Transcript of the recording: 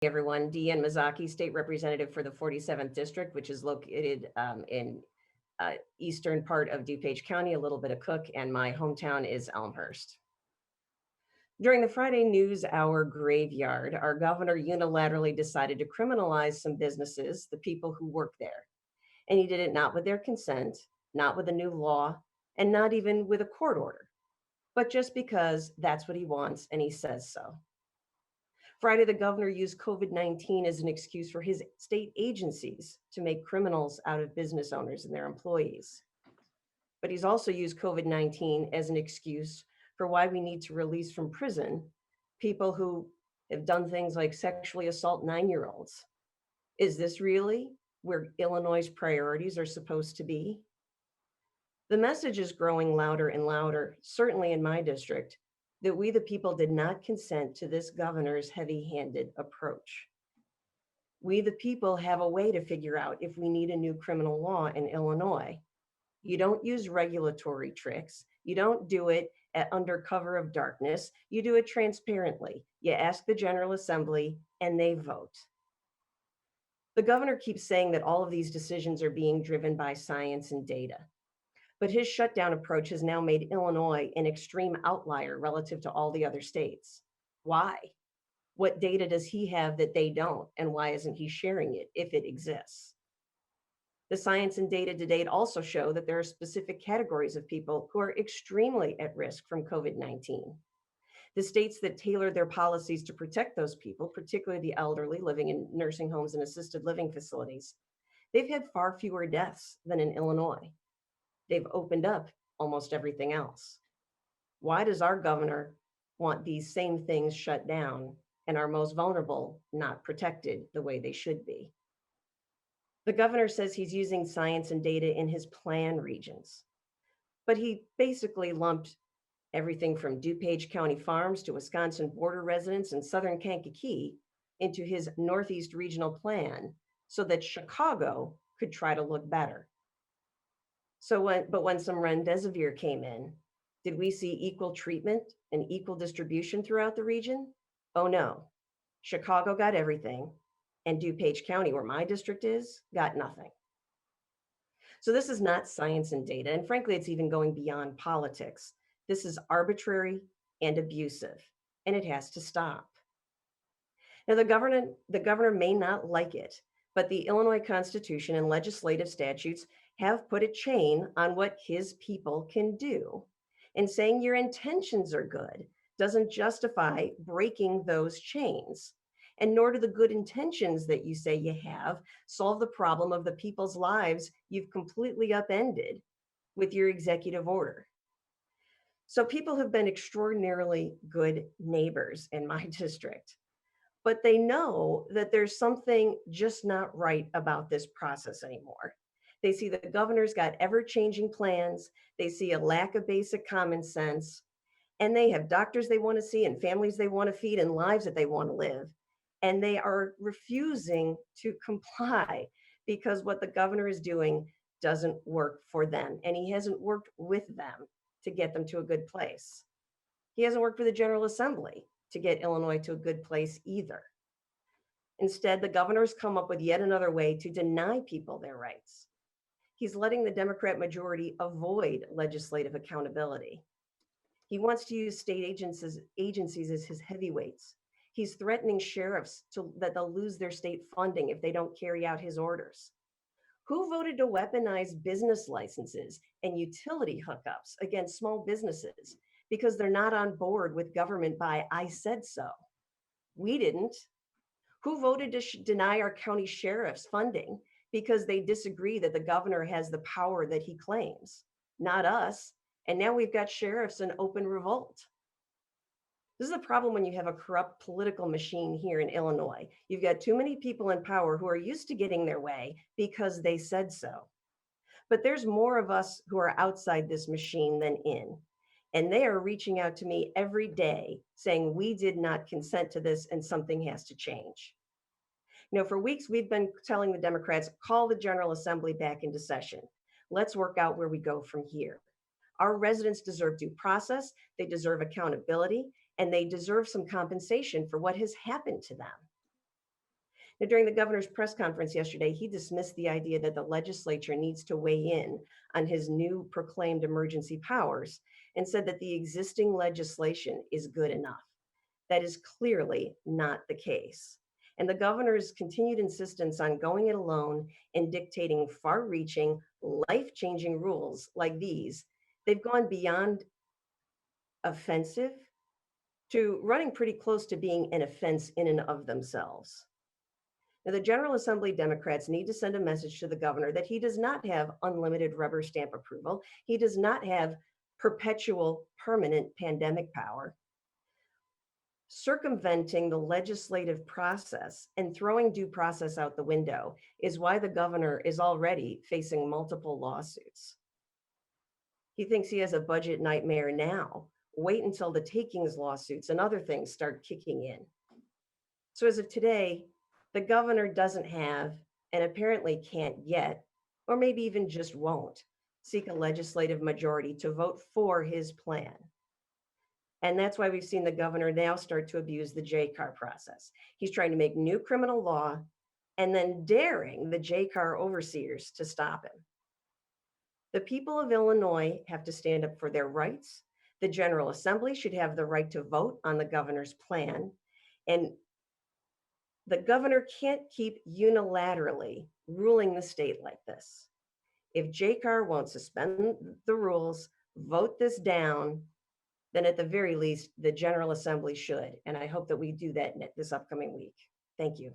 Everyone. Deanne Mazzochi, State Representative for the 47th District, which is located in eastern part of DuPage County, a little bit of Cook, and my hometown is Elmhurst. During the Friday News Hour graveyard, our governor unilaterally decided to criminalize some businesses, the people who work there. And he did it not with their consent, not with a new law, and not even with a court order, but just because that's what he wants and he says so. Friday, the governor used COVID-19 as an excuse for his state agencies to make criminals out of business owners and their employees. But he's also used COVID-19 as an excuse for why we need to release from prison people who have done things like sexually assault 9-year-olds. Is this really where Illinois' priorities are supposed to be? The message is growing louder and louder, certainly in my district, that we the people did not consent to this governor's heavy-handed approach. We the people have a way to figure out if we need a new criminal law in Illinois. You don't use regulatory tricks. You don't do it under cover of darkness. You do it transparently. You ask the General Assembly and they vote. The governor keeps saying that all of these decisions are being driven by science and data. But his shutdown approach has now made Illinois an extreme outlier relative to all the other states. Why? What data does he have that they don't? And why isn't he sharing it if it exists? The science and data to date also show that there are specific categories of people who are extremely at risk from COVID-19. The states that tailor their policies to protect those people, particularly the elderly living in nursing homes and assisted living facilities, they've had far fewer deaths than in Illinois. They've opened up almost everything else. Why does our governor want these same things shut down and our most vulnerable not protected the way they should be? The governor says he's using science and data in his plan regions, but he basically lumped everything from DuPage County farms to Wisconsin border residents and southern Kankakee into his Northeast regional plan so that Chicago could try to look better. But when some remdesivir came in, did we see equal treatment and equal distribution throughout the region? Oh no, Chicago got everything, and DuPage County, where my district is, got nothing. So this is not science and data, and frankly, it's even going beyond politics. This is arbitrary and abusive, and it has to stop. Now, the governor may not like it, but the Illinois Constitution and legislative statutes have put a chain on what his people can do. And saying your intentions are good doesn't justify breaking those chains. And nor do the good intentions that you say you have solve the problem of the people's lives you've completely upended with your executive order. So people have been extraordinarily good neighbors in my district, but they know that there's something just not right about this process anymore. They see the governor's got ever-changing plans. They see a lack of basic common sense, and they have doctors they want to see and families they want to feed and lives that they want to live. And they are refusing to comply because what the governor is doing doesn't work for them. And he hasn't worked with them to get them to a good place. He hasn't worked with the General Assembly to get Illinois to a good place either. Instead, the governor's come up with yet another way to deny people their rights. He's letting the Democrat majority avoid legislative accountability. He wants to use state agencies as his heavyweights. He's threatening sheriffs that they'll lose their state funding if they don't carry out his orders. Who voted to weaponize business licenses and utility hookups against small businesses because they're not on board with government by I said so? We didn't. Who voted to deny our county sheriffs funding because they disagree that the governor has the power that he claims? Not us. And now we've got sheriffs in open revolt. This is the problem when you have a corrupt political machine here in Illinois. You've got too many people in power who are used to getting their way because they said so. But there's more of us who are outside this machine than in. And they are reaching out to me every day saying, we did not consent to this and something has to change. You know, for weeks, we've been telling the Democrats, call the General Assembly back into session. Let's work out where we go from here. Our residents deserve due process, they deserve accountability, and they deserve some compensation for what has happened to them. Now, during the governor's press conference yesterday, he dismissed the idea that the legislature needs to weigh in on his new proclaimed emergency powers and said that the existing legislation is good enough. That is clearly not the case. And the governor's continued insistence on going it alone and dictating far reaching, life changing rules like these, they've gone beyond offensive to running pretty close to being an offense in and of themselves. Now, the General Assembly Democrats need to send a message to the governor that he does not have unlimited rubber stamp approval. He does not have perpetual, permanent pandemic power. Circumventing the legislative process and throwing due process out the window is why the governor is already facing multiple lawsuits. He thinks he has a budget nightmare now. Wait until the takings lawsuits and other things start kicking in. So as of today, the governor doesn't have, and apparently can't yet, or maybe even just won't, seek a legislative majority to vote for his plan. And that's why we've seen the governor now start to abuse the JCAR process. He's trying to make new criminal law and then daring the JCAR overseers to stop him. The people of Illinois have to stand up for their rights. The General Assembly should have the right to vote on the governor's plan. And the governor can't keep unilaterally ruling the state like this. If JCAR won't suspend the rules, vote this down, then at the very least, the General Assembly should. And I hope that we do that this upcoming week. Thank you.